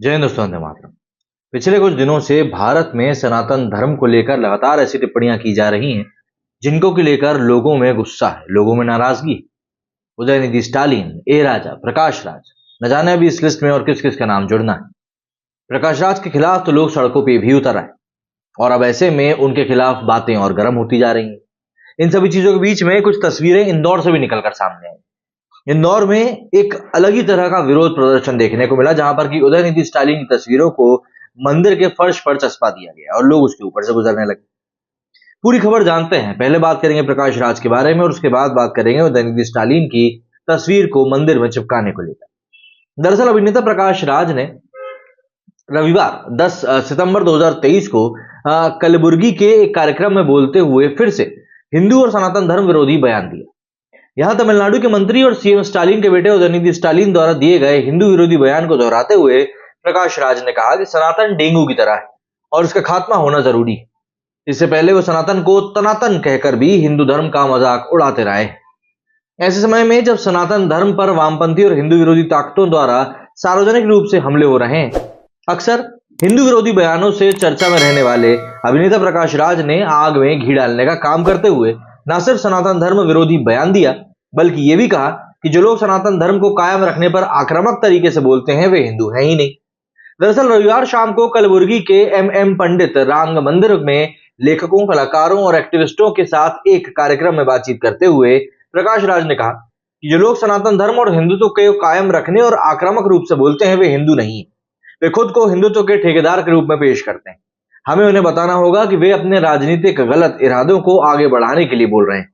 जय हिंद दोस्तों, वंदे मातरम। पिछले कुछ दिनों से भारत में सनातन धर्म को लेकर लगातार ऐसी टिप्पणियां की जा रही हैं जिनको को लेकर लोगों में गुस्सा है, लोगों में नाराजगी है। उदयनिधि स्टालिन, ए राजा, प्रकाश राज, न जाने अभी इस लिस्ट में और किस किस का नाम जुड़ना है। प्रकाश राज के खिलाफ तो लोग सड़कों पे भी उतर आए और अब ऐसे में उनके खिलाफ बातें और गर्म होती जा रही हैं। इन सभी चीजों के बीच में कुछ तस्वीरें इंदौर से भी निकलकर सामने आई। इंदौर में एक अलग ही तरह का विरोध प्रदर्शन देखने को मिला, जहां पर कि उदयनिधि स्टालिन की तस्वीरों को मंदिर के फर्श पर चस्पा दिया गया और लोग उसके ऊपर से गुजरने लगे। पूरी खबर जानते हैं। पहले बात करेंगे प्रकाश राज के बारे में और उसके बाद बात करेंगे उदयनिधि स्टालिन की तस्वीर को मंदिर में चिपकाने को लेकर। दरअसल अभिनेता प्रकाश राज ने रविवार 10 सितंबर 2023 को कलबुर्गी के एक कार्यक्रम में बोलते हुए फिर से हिंदू और सनातन धर्म विरोधी बयान दिया। यहां तमिलनाडु के मंत्री और सीएम स्टालिन के बेटे उदयनिधि स्टालिन द्वारा दिए गए हिंदू विरोधी बयान को दोहराते हुए प्रकाश राज ने कहा कि सनातन डेंगू की तरह है और इसका खात्मा होना जरूरी है। इससे पहले वो सनातन को तनातन कहकर भी हिंदू धर्म का मजाक उड़ाते रहे। ऐसे समय में जब सनातन धर्म पर वामपंथी और हिंदू विरोधी ताकतों द्वारा सार्वजनिक रूप से हमले हो रहे हैं, अक्सर हिंदू विरोधी बयानों से चर्चा में रहने वाले अभिनेता प्रकाश राज ने आग में घी डालने का काम करते हुए न सिर्फ सनातन धर्म विरोधी बयान दिया, बल्कि यह भी कहा कि जो लोग सनातन धर्म को कायम रखने पर आक्रामक तरीके से बोलते हैं वे हिंदू हैं ही नहीं। दरअसल रविवार शाम को कलबुर्गी के एम पंडित रांग मंदिर में लेखकों, कलाकारों और एक्टिविस्टों के साथ एक कार्यक्रम में बातचीत करते हुए प्रकाश राज ने कहा कि जो लोग सनातन धर्म और हिंदुत्व को कायम रखने और आक्रामक रूप से बोलते हैं वे हिंदू नहीं है। वे खुद को हिंदुत्व के ठेकेदार के रूप में पेश करते हैं। हमें उन्हें बताना होगा कि वे अपने राजनीतिक गलत इरादों को आगे बढ़ाने के लिए बोल रहे हैं।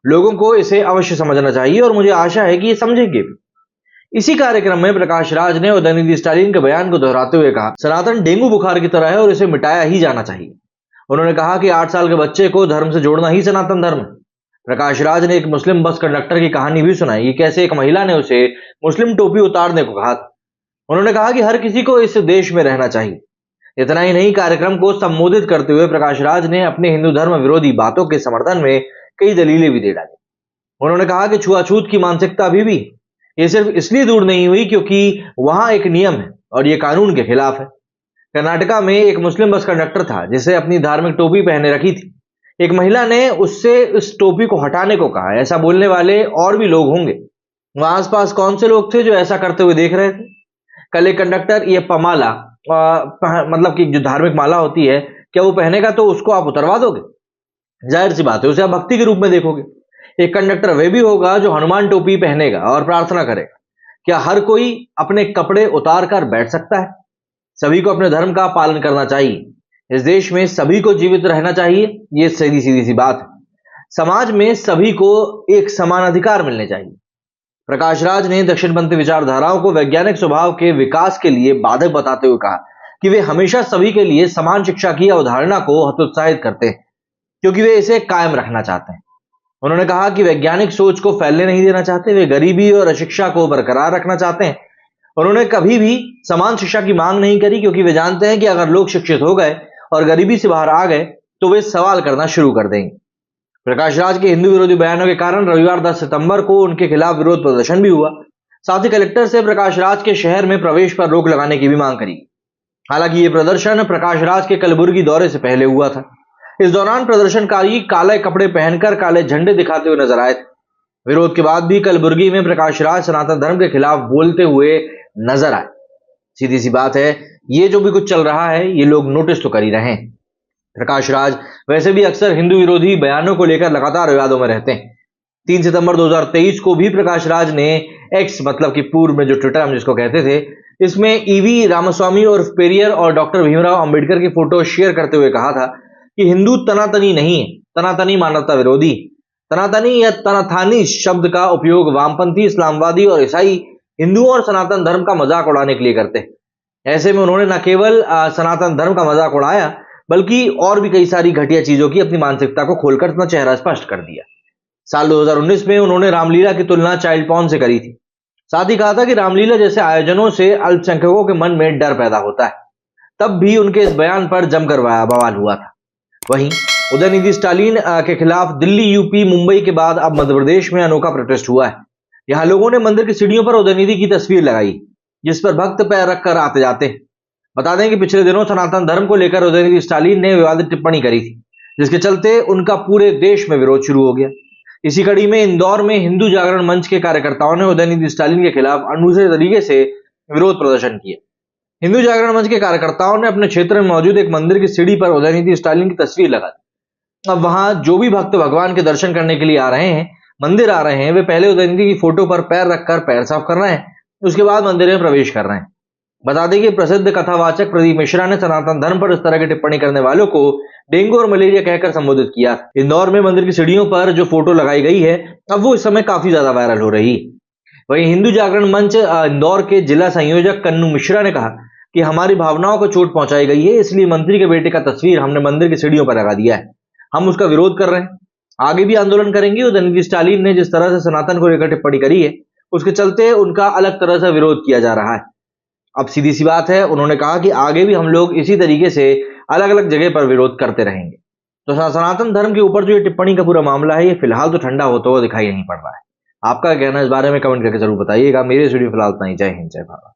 लोगों को इसे अवश्य समझना चाहिए और मुझे आशा है कि ये समझेंगे भी। इसी कार्यक्रम में प्रकाश राज ने उदयनिधि स्टालिन के बयान को दोहराते हुए कहा, सनातन डेंगू बुखार की तरह है और इसे मिटाया ही जाना चाहिए। उन्होंने कहा कि 8 साल के बच्चे को धर्म से जोड़ना ही सनातन धर्म है। प्रकाश राज ने एक मुस्लिम बस कंडक्टर की कहानी भी सुनाई कि कैसे एक महिला ने उसे मुस्लिम टोपी उतारने को कहा था। उन्होंने कहा कि हर किसी को इस देश में रहना चाहिए। इतना ही नहीं, कार्यक्रम को संबोधित करते हुए प्रकाश राज ने अपने हिंदू धर्म विरोधी बातों के समर्थन में कई दलीलें भी दे डाली। उन्होंने कहा कि छुआछूत की मानसिकता अभी भी ये सिर्फ इसलिए दूर नहीं हुई क्योंकि वहां एक नियम है और ये कानून के खिलाफ है। कर्नाटका में एक मुस्लिम बस कंडक्टर था जिसे अपनी धार्मिक टोपी पहने रखी थी। एक महिला ने उससे इस टोपी को हटाने को कहा। ऐसा बोलने वाले और भी लोग होंगे। वहां आसपास कौन से लोग थे जो ऐसा करते हुए देख रहे थे? कल एक कंडक्टर ये पमाला मतलब कि जो धार्मिक माला होती है, क्या वो पहनेगा तो उसको आप उतरवा दोगे? जाहिर सी बात है, उसे आप भक्ति के रूप में देखोगे। एक कंडक्टर वह भी होगा जो हनुमान टोपी पहनेगा और प्रार्थना करेगा। क्या हर कोई अपने कपड़े उतार कर बैठ सकता है? सभी को अपने धर्म का पालन करना चाहिए। इस देश में सभी को जीवित रहना चाहिए। ये सीधी सीधी सी बात है। समाज में सभी को एक समान अधिकार मिलने चाहिए। प्रकाश राज ने दक्षिणपंथी विचारधाराओं को वैज्ञानिक स्वभाव के विकास के लिए बाधक बताते हुए कहा कि वे हमेशा सभी के लिए समान शिक्षा की अवधारणा को हतोत्साहित करते हैं क्योंकि वे इसे कायम रखना चाहते हैं। उन्होंने कहा कि वैज्ञानिक सोच को फैलने नहीं देना चाहते, वे गरीबी और अशिक्षा को बरकरार रखना चाहते हैं। उन्होंने कभी भी समान शिक्षा की मांग नहीं करी क्योंकि वे जानते हैं कि अगर लोग शिक्षित हो गए और गरीबी से बाहर आ गए तो वे सवाल करना शुरू कर देंगे। प्रकाश राज के हिंदू विरोधी बयानों के कारण रविवार 10 सितंबर को उनके खिलाफ विरोध प्रदर्शन भी हुआ। साथ ही कलेक्टर से प्रकाश राज के शहर में प्रवेश पर रोक लगाने की भी मांग करी। हालांकि ये प्रदर्शन प्रकाश राज के कलबुर्गी दौरे से पहले हुआ था। इस दौरान प्रदर्शनकारी काले कपड़े पहनकर काले झंडे दिखाते हुए नजर आए थे। विरोध के बाद भी कलबुर्गी में प्रकाश राज सनातन धर्म के खिलाफ बोलते हुए नजर आए। सीधी सी बात है, ये जो भी कुछ चल रहा है ये लोग नोटिस तो कर ही रहे हैं। प्रकाश राज वैसे भी अक्सर हिंदू विरोधी बयानों को लेकर लगातार विवादों में रहते हैं। 3 सितंबर 2023 को भी प्रकाश राज ने एक्स मतलब कि पूर्व में जो ट्विटर हम जिसको कहते थे, इसमें ईवी रामास्वामी और पेरियर और डॉक्टर भीमराव अंबेडकर की फोटो शेयर करते हुए कहा था कि हिंदू तनातनी नहीं है, तनातनी मानवता विरोधी। तनातनी या तनाथानी शब्द का उपयोग वामपंथी, इस्लामवादी और ईसाई हिंदुओं और सनातन धर्म का मजाक उड़ाने के लिए करते हैं। ऐसे में उन्होंने न केवल सनातन धर्म का मजाक उड़ाया बल्कि और भी कई सारी घटिया चीजों की अपनी मानसिकता को खोलकर अपना चेहरा स्पष्ट कर दिया। साल 2019 में उन्होंने रामलीला की तुलना चाइल्ड पॉर्न से करी थी। साथ ही कहा था कि रामलीला जैसे आयोजनों से अल्पसंख्यकों के मन में डर पैदा होता है। तब भी उनके इस बयान पर जमकर बवाल हुआ था। वहीं उदयनिधि स्टालिन के खिलाफ दिल्ली, यूपी, मुंबई के बाद अब मध्य प्रदेश में अनोखा प्रोटेस्ट हुआ है। यहाँ लोगों ने मंदिर की सीढ़ियों पर उदयनिधि की तस्वीर लगाई। जिस पर भक्त पैर रखकर आते जाते हैं। बता दें कि पिछले दिनों सनातन धर्म को लेकर उदयनिधि स्टालिन ने विवादित टिप्पणी करी थी, जिसके चलते उनका पूरे देश में विरोध शुरू हो गया। इसी कड़ी में इंदौर में हिंदू जागरण मंच के कार्यकर्ताओं ने उदयनिधि स्टालिन के खिलाफ अनूठे तरीके से विरोध प्रदर्शन किया। हिंदू जागरण मंच के कार्यकर्ताओं ने अपने क्षेत्र में मौजूद एक मंदिर की सीढ़ी पर उदयनिधि स्टालिन की तस्वीर लगा दी। अब वहां जो भी भक्त भगवान के दर्शन करने के लिए आ रहे हैं, मंदिर आ रहे हैं, वे पहले उदयनिधि की फोटो पर पैर रखकर पैर साफ कर रहे हैं, उसके बाद मंदिर में प्रवेश कर रहे हैं। बता दें कि प्रसिद्ध कथावाचक प्रदीप मिश्रा ने सनातन धर्म पर इस तरह की टिप्पणी करने वालों को डेंगू और मलेरिया कहकर संबोधित किया। इंदौर में मंदिर की सीढ़ियों पर जो फोटो लगाई गई है, अब वो इस समय काफी ज्यादा वायरल हो रही है। वहीं हिंदू जागरण मंच इंदौर के जिला संयोजक कन्नू मिश्रा ने कहा कि हमारी भावनाओं को चोट पहुंचाई गई है, इसलिए मंत्री के बेटे का तस्वीर हमने मंदिर की सीढ़ियों पर लगा दिया है। हम उसका विरोध कर रहे हैं, आगे भी आंदोलन करेंगे। उदयनिधि स्टालिन ने जिस तरह से सनातन को लेकर टिप्पणी करी है, उसके चलते उनका अलग तरह से विरोध किया जा रहा है। अब सीधी सी बात है, उन्होंने कहा कि आगे भी हम लोग इसी तरीके से अलग अलग जगह पर विरोध करते रहेंगे। तो सनातन धर्म के ऊपर जो ये टिप्पणी का पूरा मामला है, ये फिलहाल तो ठंडा होता हुआ दिखाई नहीं पड़ रहा है। आपका क्या कहना है इस बारे में कमेंट करके जरूर बताइएगा। मेरे वीडियो फिलहाल इतना ही। जय हिंद, जय भारत।